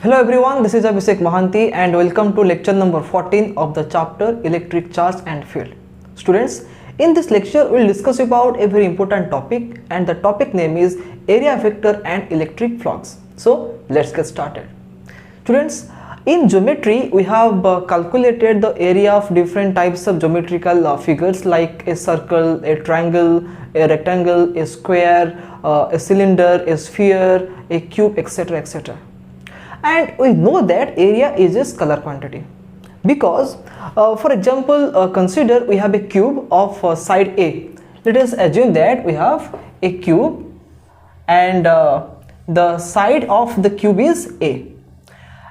Hello everyone, this is Abhishek Mahanti and welcome to lecture number 14 of the chapter Electric Charge and Field. Students, in this lecture we will discuss about a very important topic and the topic name is area vector and electric flux. So let's get started. Students, in geometry we have calculated the area of different types of geometrical figures like a circle, a triangle, a rectangle, a square, a cylinder, a sphere, a cube, etc. etc. And we know that area is a scalar quantity because for example consider we have a cube of side A. Let us assume that we have a cube and the side of the cube is A,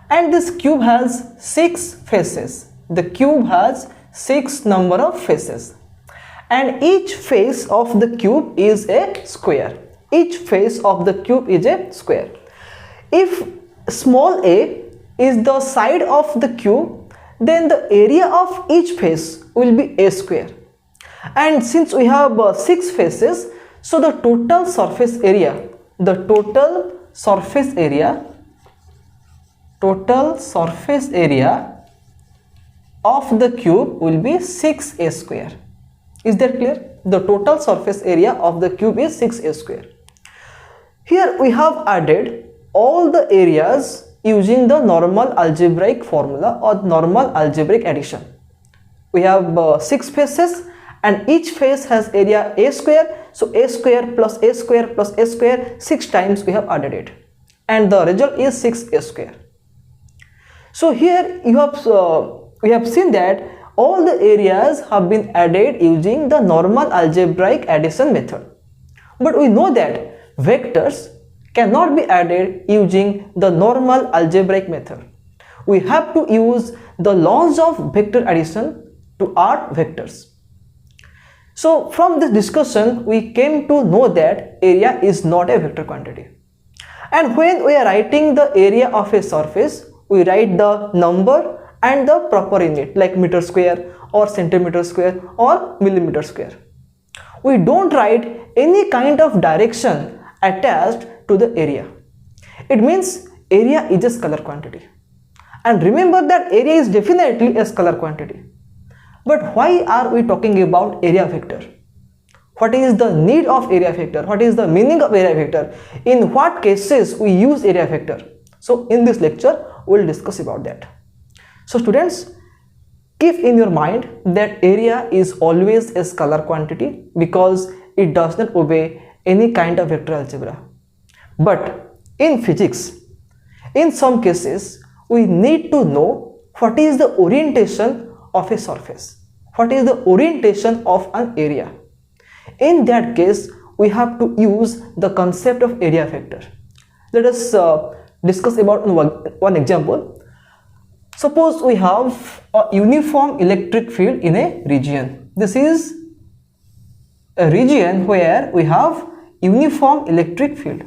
and this cube has 6 faces. The cube has 6 number of faces and each face of the cube is a square. Each face of the cube is a square. If small a is the side of the cube, then the area of each face will be a square. And since we have 6 faces, so the total surface area of the cube will be 6a square. Is that clear? The total surface area of the cube is 6a square. Here we have added all the areas using the normal algebraic formula or normal algebraic addition. We have 6 faces and each face has area a square, so a square plus a square plus a square, 6 times we have added it and the result is 6a square. So here we have seen that all the areas have been added using the normal algebraic addition method, but we know that vectors cannot be added using the normal algebraic method. We have to use the laws of vector addition to add vectors. So from this discussion we came to know that area is not a vector quantity, and when we are writing the area of a surface we write the number and the proper unit like meter square or centimeter square or millimeter square. We don't write any kind of direction attached to the area. It means area is a scalar quantity, and remember that area is definitely a scalar quantity. But why are we talking about area vector? What is the need of area vector? What is the meaning of area vector? In what cases we use area vector? So in this lecture we will discuss about that. So students, keep in your mind that area is always a scalar quantity because it does not obey any kind of vector algebra. But in physics, in some cases we need to know what is the orientation of a surface, what is the orientation of an area. In that case we have to use the concept of area vector. Let us discuss about one example. Suppose we have a uniform electric field in a region. This is a region where we have uniform electric field,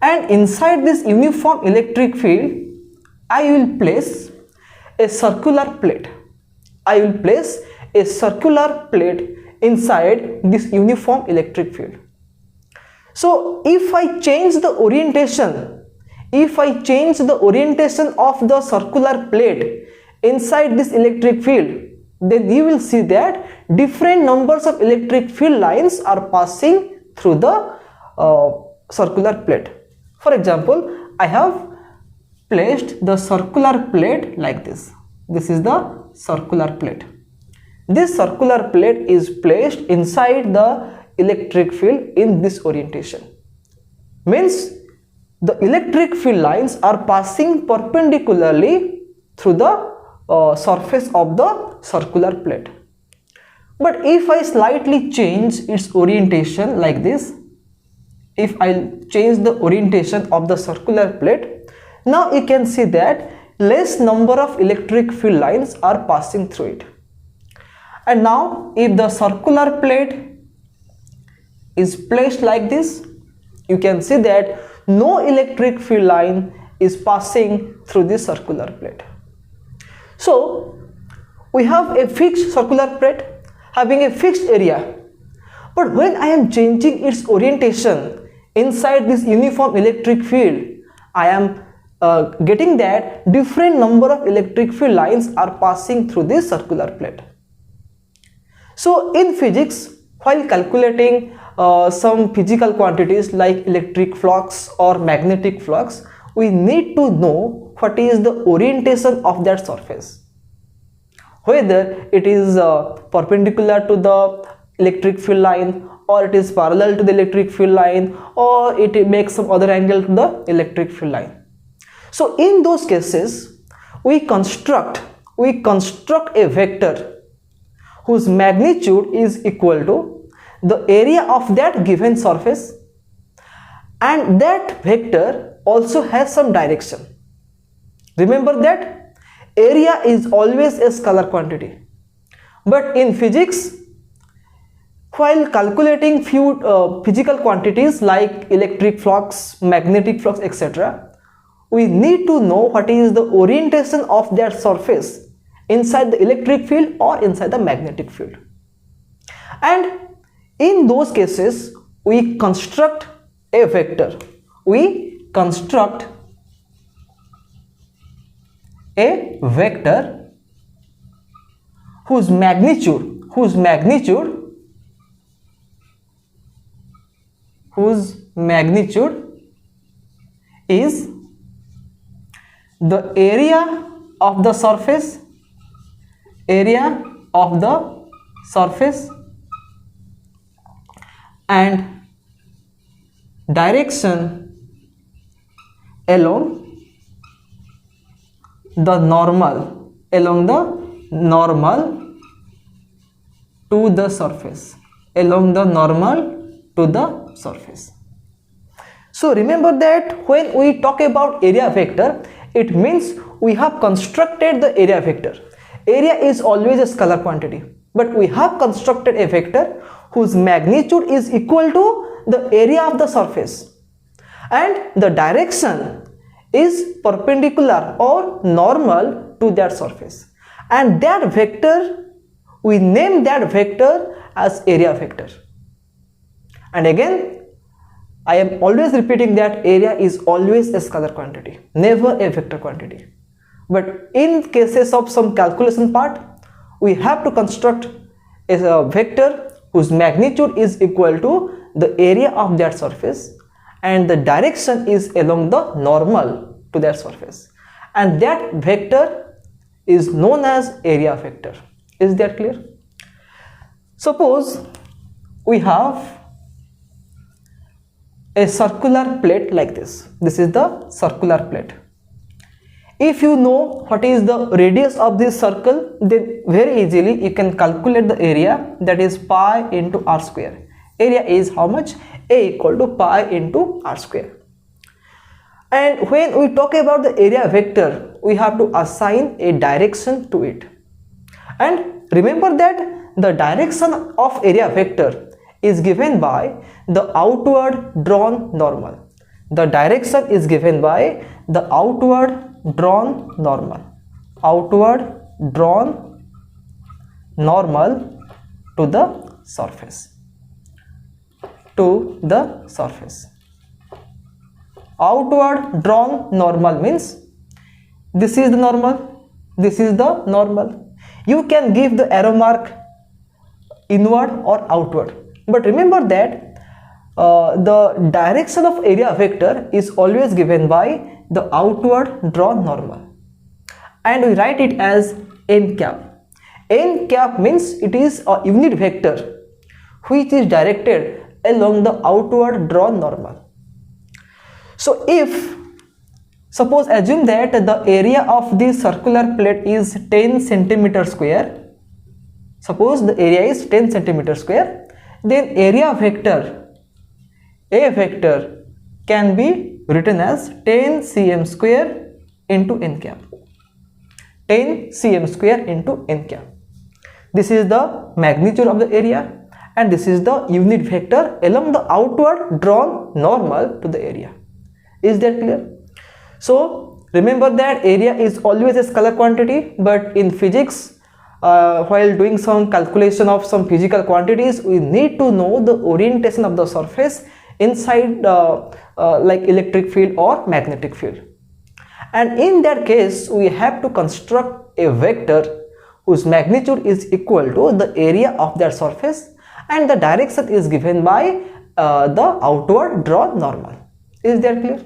and inside this uniform electric field I will place a circular plate. I will place a circular plate inside this uniform electric field. So if I change the orientation, of the circular plate inside this electric field, then you will see that different numbers of electric field lines are passing through the circular plate. For example, I have placed the circular plate like this. This is the circular plate. This circular plate is placed inside the electric field in this orientation. Means the electric field lines are passing perpendicularly through the surface of the circular plate. But if I slightly change its orientation like this, if I change the orientation of the circular plate, now you can see that less number of electric field lines are passing through it. And now if the circular plate is placed like this, you can see that no electric field line is passing through this circular plate. So we have a fixed circular plate having a fixed area, but when I am changing its orientation inside this uniform electric field, I am getting that different number of electric field lines are passing through this circular plate. So in physics, while calculating some physical quantities like electric flux or magnetic flux, we need to know what is the orientation of that surface, whether it is perpendicular to the electric field line, or it is parallel to the electric field line, or it makes some other angle to the electric field line. So in those cases, we construct a vector whose magnitude is equal to the area of that given surface, and that vector also has some direction. Remember that area is always a scalar quantity, but in physics, while calculating few physical quantities like electric flux, magnetic flux, etc., we need to know what is the orientation of that surface inside the electric field or inside the magnetic field. And in those cases, we construct a vector. We construct a vector whose magnitude is the area of the surface and direction along the normal to the surface. So remember that when we talk about area vector, it means we have constructed the area vector. Area is always a scalar quantity, but we have constructed a vector whose magnitude is equal to the area of the surface, and the direction is perpendicular or normal to that surface, and that vector, we name that vector as area vector. And again, I am always repeating that area is always a scalar quantity, never a vector quantity. But in cases of some calculation part, we have to construct a vector whose magnitude is equal to the area of that surface, and the direction is along the normal to that surface, and that vector is known as area vector. Is that clear? Suppose we have a circular plate like this. This is the circular plate. If you know what is the radius of this circle, then very easily you can calculate the area, that is pi into r square. Area is how much? A equal to pi into r square. And when we talk about the area vector, we have to assign a direction to it. And remember that the direction of area vector is given by the outward drawn normal. The direction is given by the outward drawn normal to the surface. Outward drawn normal means this is the normal, this is the normal. You can give the arrow mark inward or outward, but remember that the direction of area vector is always given by the outward drawn normal, and we write it as n cap. N cap means it is a unit vector which is directed along the outward drawn normal. So if suppose assume that the area of this circular plate is 10 centimeter square, suppose the area is 10 centimeter square, then area vector, A vector, can be written as 10 cm square into n cap. 10 cm square into n cap. This is the magnitude of the area, and this is the unit vector along the outward drawn normal to the area. Is that clear? So remember that area is always a scalar quantity, but in physics, while doing some calculation of some physical quantities, we need to know the orientation of the surface inside like electric field or magnetic field. and in that case we have to construct a vector whose magnitude is equal to the area of that surface, and the direction is given by the outward drawn normal. Is that clear?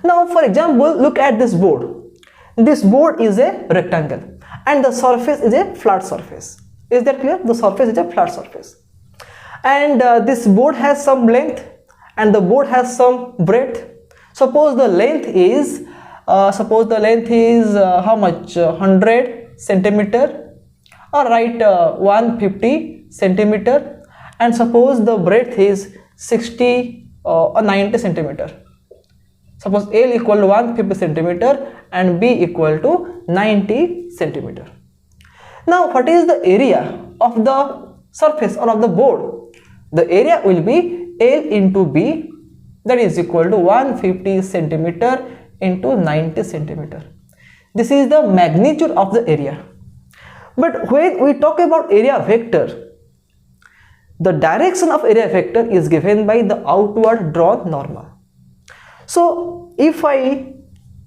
Now for example, look at this board. This board is a rectangle and the surface is a flat surface. Is that clear? The surface is a flat surface, and this board has some length and the board has some breadth. Suppose the length is how much? 100 centimeter, or right, 150 centimeter, and suppose the breadth is 60 or 90 centimeter. Suppose L equal to 150 centimeter and B equal to 90 centimeter. Now what is the area of the surface or of the board? The area will be L into B, that is equal to 150 centimeter into 90 centimeter. This is the magnitude of the area. But when we talk about area vector, the direction of area vector is given by the outward drawn normal. So if I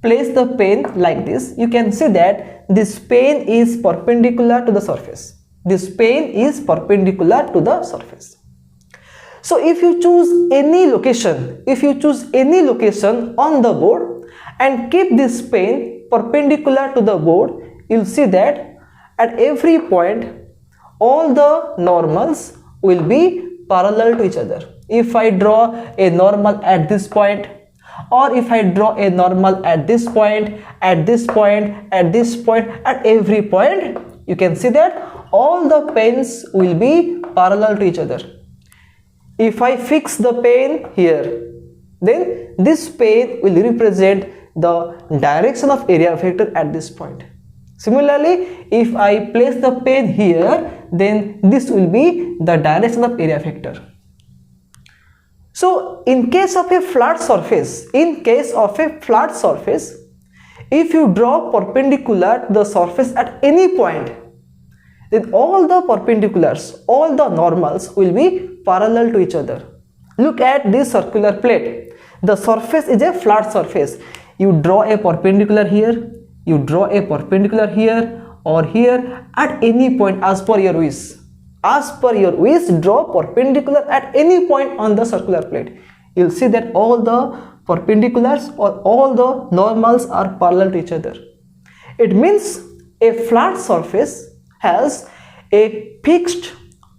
place the pen like this, you can see that this pen is perpendicular to the surface. This pen is perpendicular to the surface. So if you choose any location, on the board and keep this pen perpendicular to the board, you'll see that at every point all the normals will be parallel to each other. If I draw a normal at this point, or if I draw a normal at this point, at this point, at this point, at every point, you can see that all the pens will be parallel to each other. If I fix the pen here, then this pen will represent the direction of area vector at this point. Similarly, if I place the pen here, then this will be the direction of area vector. So in case of a flat surface, if you draw perpendicular to the surface at any point, then all the perpendiculars, all the normals will be parallel to each other. Look at this circular plate. The surface is a flat surface. You draw a perpendicular here, you draw a perpendicular here or here at any point as per your wish. As per your wish, draw perpendicular at any point on the circular plate. You'll see that all the perpendiculars or all the normals are parallel to each other. It means a flat surface has a fixed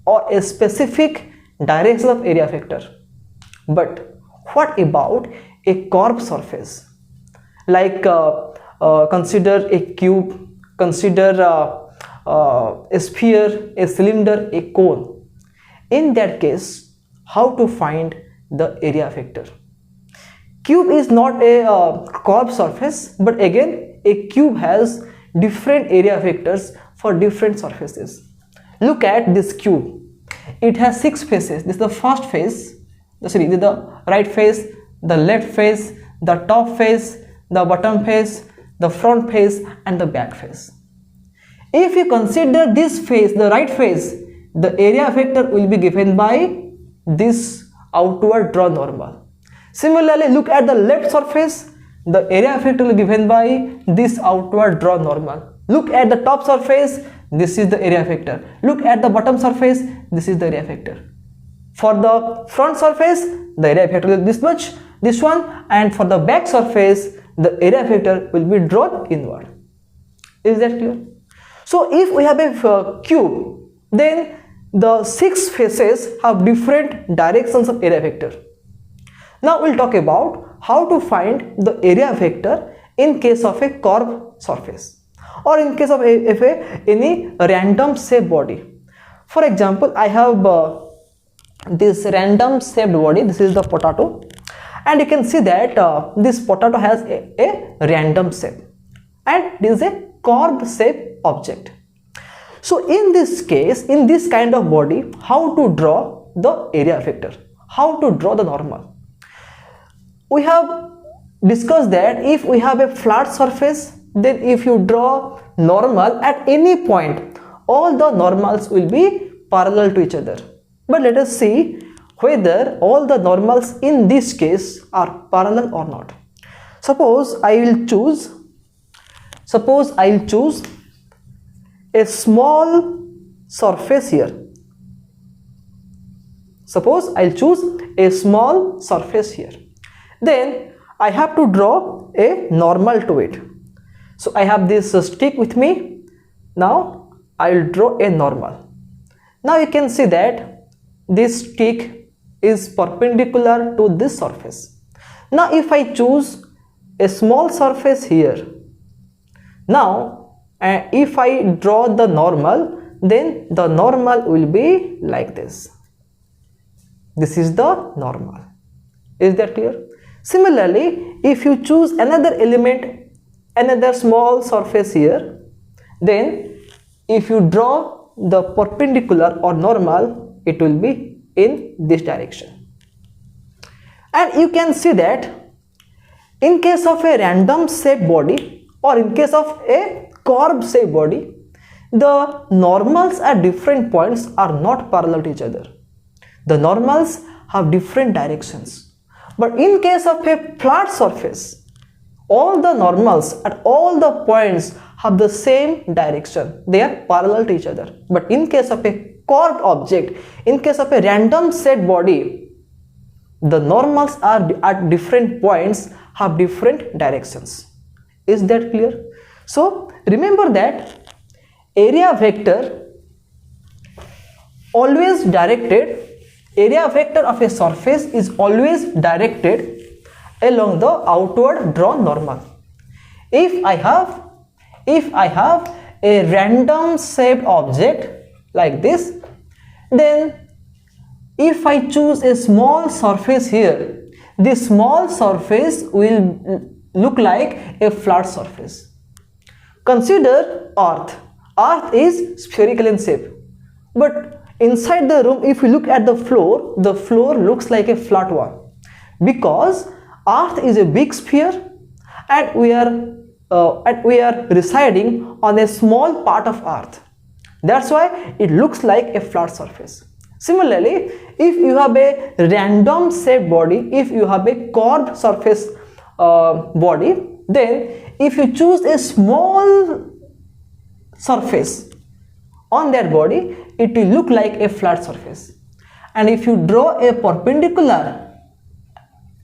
or a specific direction of area vector. But what about a curved surface? Like consider a cube, consider a sphere, a cylinder, a cone. In that case, how to find the area vector? Cube is not a curved surface, but again a cube has different area vectors for different surfaces. Look at this cube. It has 6 faces. This is the first face, this is the right face, the left face, the top face, the bottom face, the front face and the back face. If you consider this face, the right face, the area vector will be given by this outward drawn normal. Similarly, look at the left surface, the area vector will be given by this outward drawn normal. Look at the top surface, this is the area vector. Look at the bottom surface, this is the area vector. For the front surface, the area vector will be this much, this one, and for the back surface, the area vector will be drawn inward. Is that clear? So if we have a cube, then the 6 faces have different directions of area vector. Now we'll talk about how to find the area vector in case of a curved surface or in case of any random shaped body. For example, I have this random shaped body. This is the potato, and you can see that this potato has a random shape and it is a curved shape object. So in this case, in this kind of body, how to draw the area vector, how to draw the normal? We have discussed that if we have a flat surface, then if you draw normal at any point, all the normals will be parallel to each other. But let us see whether all the normals in this case are parallel or not. Suppose I will choose Suppose I'll choose a small surface here. Suppose I'll choose a small surface here. Then I have to draw a normal to it. So I have this stick with me. Now I'll draw a normal. Now you can see that this stick is perpendicular to this surface. Now if I choose a small surface here, now if I draw the normal, then the normal will be like this. This is the normal. Is that clear? Similarly, if you choose another element, another small surface here, then if you draw the perpendicular or normal, it will be in this direction. And you can see that in case of a random shaped body or in case of a curved shaped body, the normals at different points are not parallel to each other. The normals have different directions. But in case of a flat surface, all the normals at all the points have the same direction. They are parallel to each other. But in case of a curved object, in case of a random shaped body, the normals are at different points have different directions. Is that clear? So remember that area vector always directed, area vector of a surface is always directed along the outward drawn normal. If I have a random shaped object like this, then if I choose a small surface here, this small surface will look like a flat surface. Consider Earth. Earth is spherical in shape, but inside the room, if you look at the floor looks like a flat one, because Earth is a big sphere and we are residing on a small part of Earth. That's why it looks like a flat surface. Similarly, if you have a random shaped body, if you have a curved surface body, then if you choose a small surface on that body, it will look like a flat surface. And if you draw a perpendicular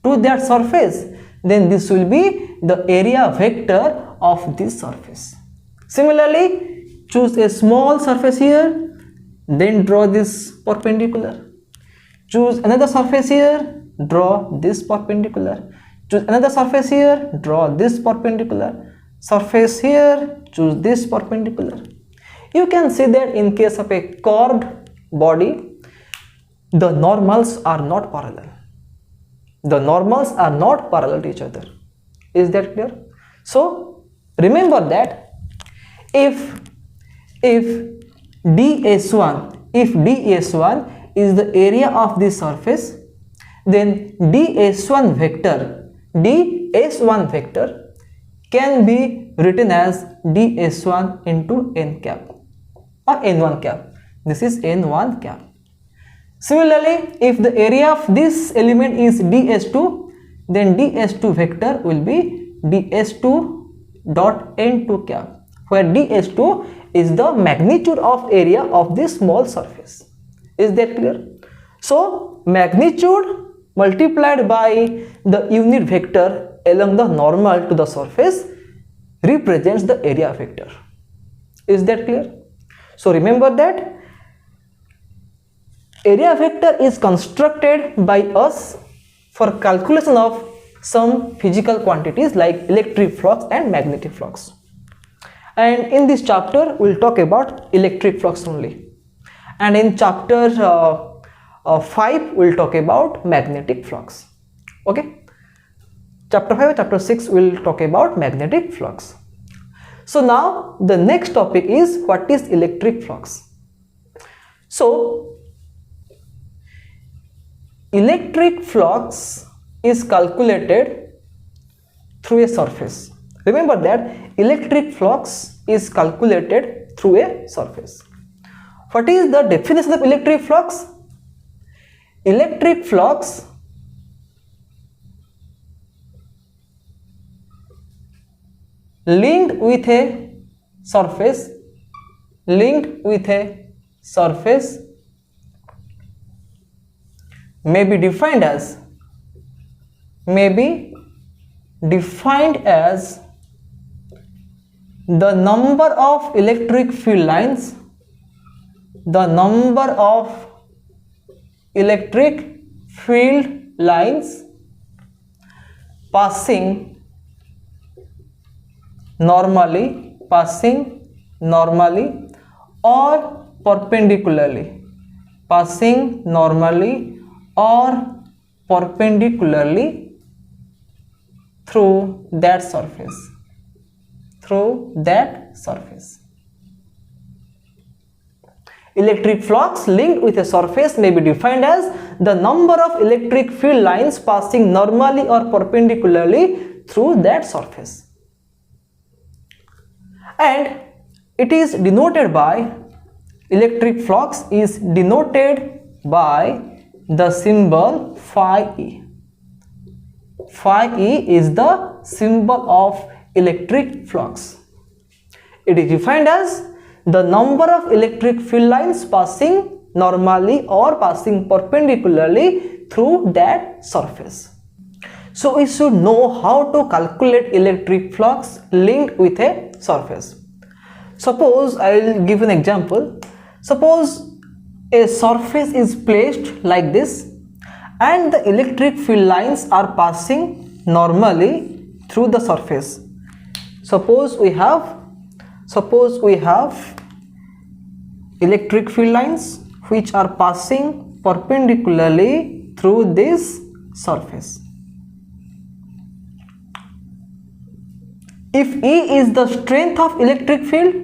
to that surface, then this will be the area vector of this surface. Similarly, choose a small surface here, then draw this perpendicular. Choose another surface here, draw this perpendicular. Choose another surface here, draw this perpendicular. Surface here, choose this perpendicular. You can see that in case of a curved body, the normals are not parallel. The normals are not parallel to each other. Is that clear? So remember that if ds1 is the area of this surface, then ds1 vector can be written as ds1 into n cap or n1 cap. This is n1 cap. Similarly, if the area of this element is ds2, then ds2 vector will be ds2 dot n2 cap, where ds2 is the magnitude of area of this small surface. Is that clear? So magnitude multiplied by the unit vector along the normal to the surface represents the area vector. Is that clear? So remember that area vector is constructed by us for calculation of some physical quantities like electric flux and magnetic flux. And in this chapter we will talk about electric flux only, and in chapter 5 we will talk about magnetic flux. Okay, chapter 5 and chapter 6 we will talk about magnetic flux. So now the next topic is what is electric flux. So electric flux is calculated through a surface. Remember that electric flux is calculated through a surface. What is the definition of electric flux? Electric flux linked with a surface may be defined as the number of electric field lines passing normally or perpendicularly through that surface. Electric flux linked with a surface may be defined as the number of electric field lines passing normally or perpendicularly through that surface. And it is denoted by, electric flux is denoted by the symbol phi E. Phi E is the symbol of electric flux. It is defined as the number of electric field lines passing normally or passing perpendicularly through that surface. So we should know how to calculate electric flux linked with a surface. Suppose I will give an example. Suppose a surface is placed like this and the electric field lines are passing normally through the surface. Suppose we have electric field lines which are passing perpendicularly through this surface. If E is the strength of electric field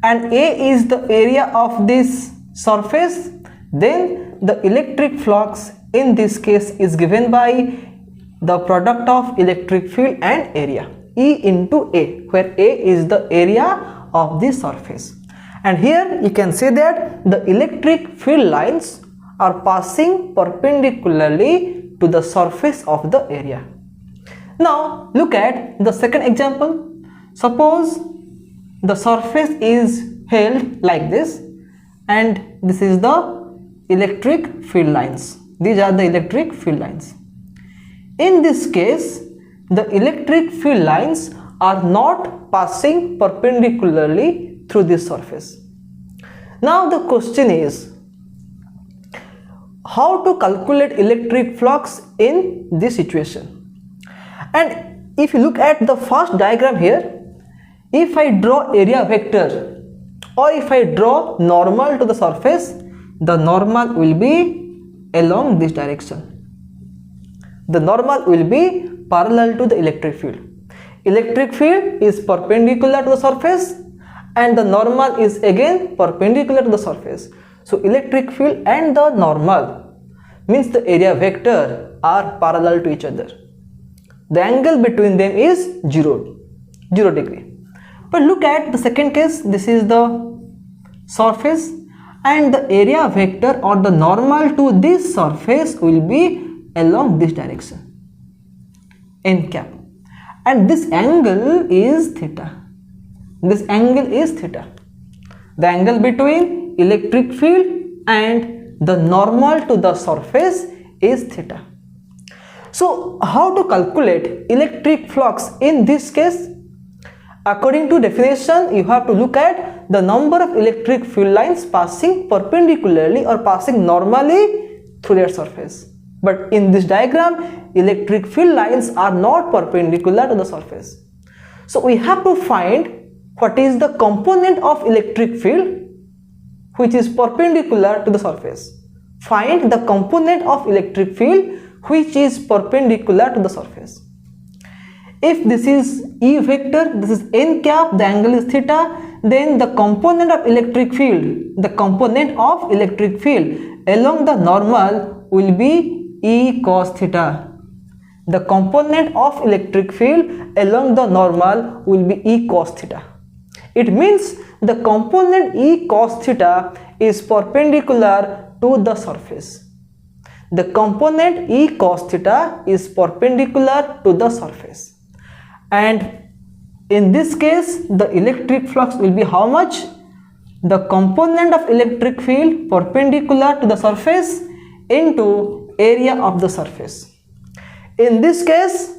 and A is the area of this surface, then the electric flux in this case is given by the product of electric field and area, E into A, where A is the area of the surface. And here you can say that the electric field lines are passing perpendicularly to the surface of the area. Now look at the second example. Suppose the surface is held like this and this is the electric field lines. These are the electric field lines. In this case, the electric field lines are not passing perpendicularly through this surface. Now the question is how to calculate electric flux in this situation. And if you look at the first diagram here, if I draw area vector or if I draw normal to the surface, the normal will be along this direction. The normal will be parallel to the electric field. Electric field is perpendicular to the surface and the normal is again perpendicular to the surface. So electric field and the normal means the area vector are parallel to each other. The angle between them is 0 degree. But look at the second case. This is the surface and the area vector or the normal to this surface will be along this direction, n cap, and this angle is theta. This angle is theta. The angle between electric field and the normal to the surface is theta. So how to calculate electric flux in this case? According to definition, you have to look at the number of electric field lines passing perpendicularly or passing normally through their surface. But in this diagram, electric field lines are not perpendicular to the surface. So we have to find what is the component of electric field which is perpendicular to the surface. Find the component of electric field which is perpendicular to the surface. If this is E vector, this is n cap, the angle is theta, then the component of electric field along the normal will be E cos theta. The component of electric field along the normal will be E cos theta. It means the component E cos theta is perpendicular to the surface. The component E cos theta is perpendicular to the surface. And In this case, the electric flux will be how much? The component of electric field perpendicular to the surface into area of the surface. In this case,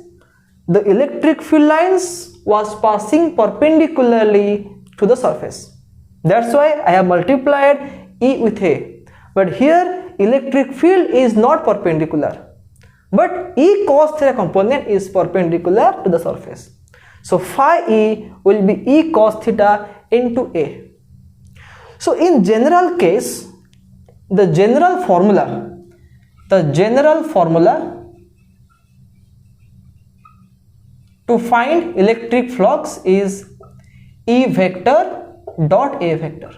the electric field lines was passing perpendicularly to the surface. That's why I have multiplied E with A. But here electric field is not perpendicular, but E cos theta component is perpendicular to the surface. So phi E will be E cos theta into A. So in general case, the general formula to find electric flux is E vector dot A vector.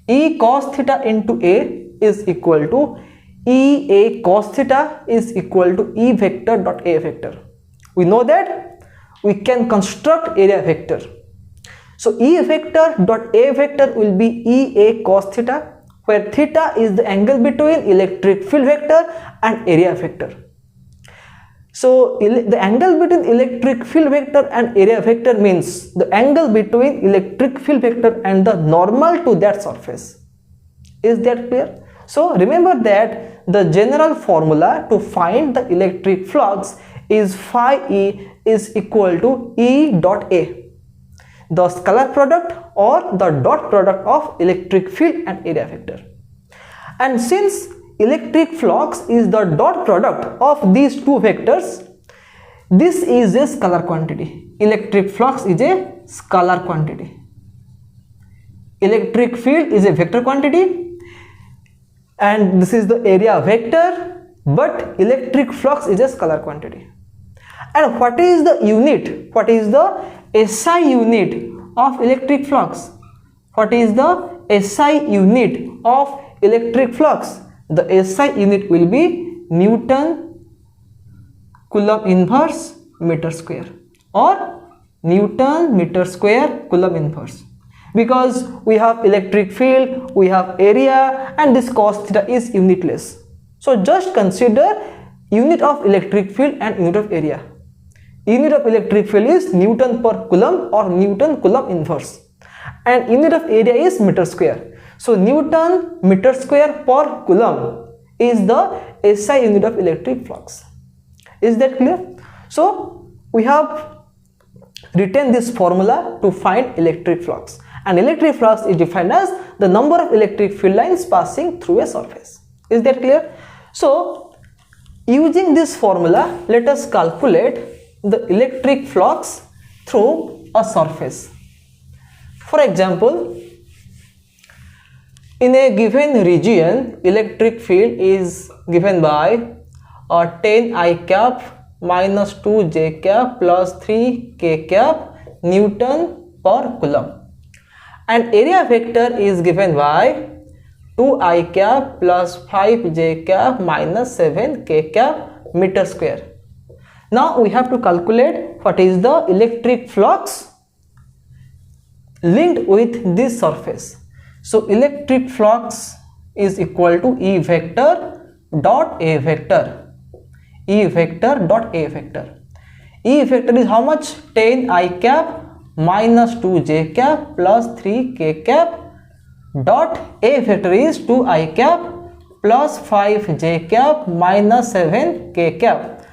E cos theta into A is equal to E A cos theta is equal to E vector dot A vector. We know that we can construct area vector. So E vector dot A vector will be E A cos theta, where theta is the angle between electric field vector and area vector. So the angle between electric field vector and area vector means the angle between electric field vector and the normal to that surface. Is that clear? So remember that the general formula to find the electric flux is phi E is equal to E dot A, the scalar product or the dot product of electric field and area vector. And since electric flux is the dot product of these two vectors, this is a scalar quantity. Electric flux is a scalar quantity. Electric field is a vector quantity, and this is the area vector, but electric flux is a scalar quantity. And what is the unit? What is the SI unit of electric flux? What is the SI unit of electric flux? The SI unit will be Newton Coulomb inverse meter square, or Newton meter square Coulomb inverse, because we have electric field, we have area, and this cos theta is unitless. So just consider unit of electric field and unit of area. Unit of electric field is Newton per Coulomb or Newton Coulomb inverse, and unit of area is meter square. So Newton meter square per Coulomb is the SI unit of electric flux. Is that clear? So we have written this formula to find electric flux, and electric flux is defined as the number of electric field lines passing through a surface. Is that clear? So using this formula, let us calculate the electric flux through a surface. For example, in a given region, electric field is given by 10 I cap minus 2 j cap plus 3 k cap Newton per Coulomb, and area vector is given by 2 I cap plus 5 j cap minus 7 k cap meter square. Now we have to calculate what is the electric flux linked with this surface. So electric flux is equal to E vector dot A vector. E vector dot A vector. E vector is how much? 10 I cap minus 2 j cap plus 3 k cap dot A vector is 2 I cap plus 5 j cap minus 7 k cap.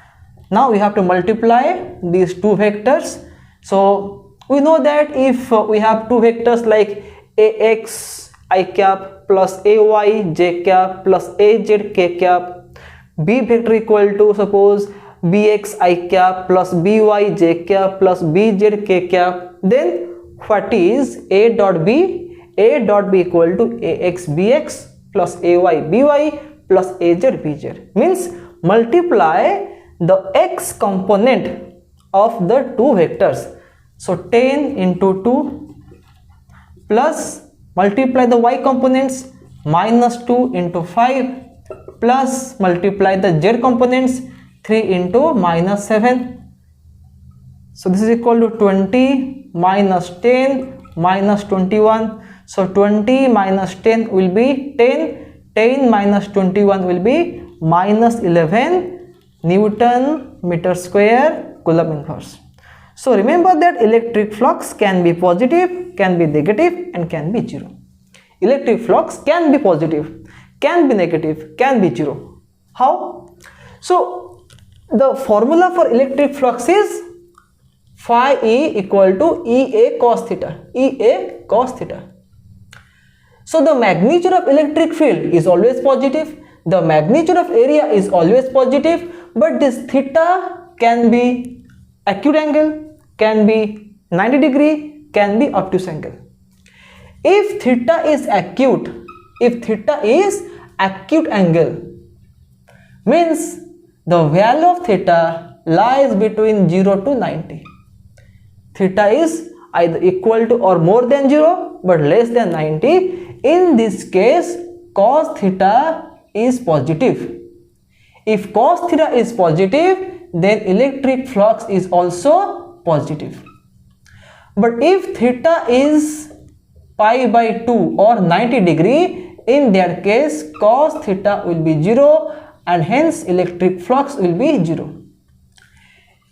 Now we have to multiply these two vectors. So we know that if we have two vectors like ax I cap plus ay j cap plus az k cap, b vector equal to suppose bx I cap plus by j cap plus bz k cap, then what is a dot b? A dot b equal to ax bx plus ay by plus az bz, means multiply the x component of the two vectors. So 10 into 2 plus multiply the y components minus 2 into 5 plus multiply the z components 3 into minus 7. So this is equal to 20 minus 10 minus 21. So 20 minus 10 will be 10. 10 minus 21 will be minus 11 Newton meter square Coulomb inverse. So remember that electric flux can be positive, can be negative, and can be zero. Electric flux can be positive, can be negative, can be zero. How? So the formula for electric flux is phi E equal to Ea cos theta. Ea cos theta. So the magnitude of electric field is always positive. The magnitude of area is always positive, but this theta can be acute angle, can be 90 degree, can be obtuse angle. If theta is acute, angle, means the value of theta lies between 0 to 90. Theta is either equal to or more than 0 but less than 90. In this case, cos theta is positive. If cos theta is positive, then electric flux is also positive. But if theta is pi by 2 or 90 degree, in that case cos theta will be 0 and hence electric flux will be 0.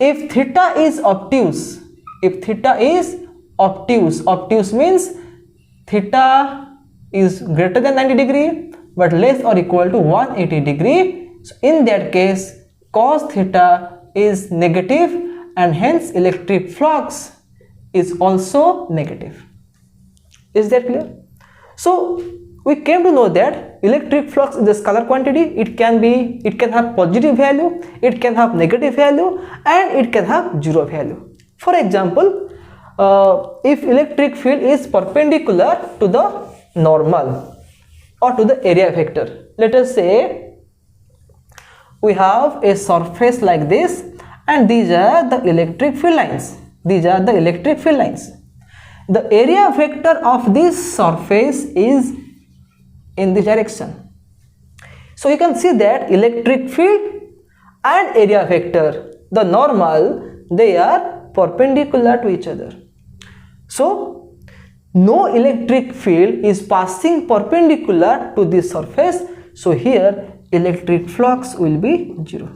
If theta is obtuse, obtuse means theta is greater than 90 degree but less or equal to 180 degree. So in that case cos theta is negative and hence electric flux is also negative. Is that clear? So we came to know that electric flux is a scalar quantity. It can have positive value, it can have negative value, and it can have zero value. For example, if electric field is perpendicular to the normal or to the area vector, let us say we have a surface like this and these are the electric field lines. The area vector of this surface is in this direction. So you can see that electric field and area vector, the normal, they are perpendicular to each other. So no electric field is passing perpendicular to this surface. So here electric flux will be 0.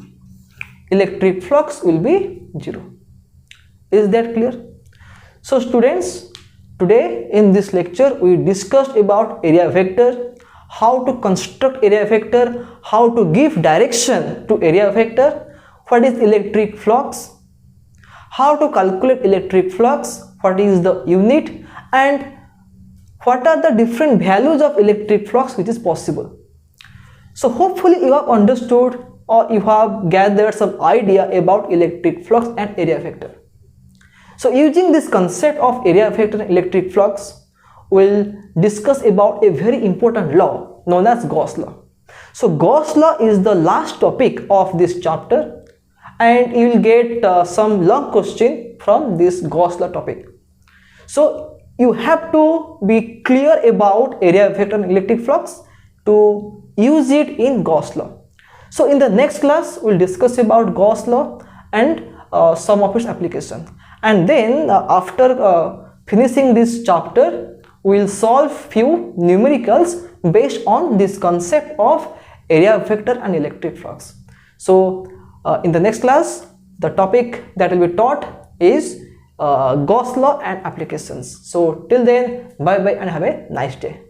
Electric flux will be 0. Is that clear? So students, today in this lecture we discussed about area vector, how to construct area vector, how to give direction to area vector, what is electric flux, how to calculate electric flux, what is the unit, and what are the different values of electric flux which is possible. So hopefully you have understood or you have gathered some idea about electric flux and area vector. So using this concept of area vector and electric flux, we'll discuss about a very important law known as Gauss law. So Gauss law is the last topic of this chapter and you will get some long question from this Gauss law topic. So you have to be clear about area vector and electric flux to use it in Gauss law. So in the next class we'll discuss about Gauss law and some of its application. And then after finishing this chapter, we will solve few numericals based on this concept of area vector and electric flux. So in the next class, the topic that will be taught is Gauss law and applications. So till then, bye bye and have a nice day.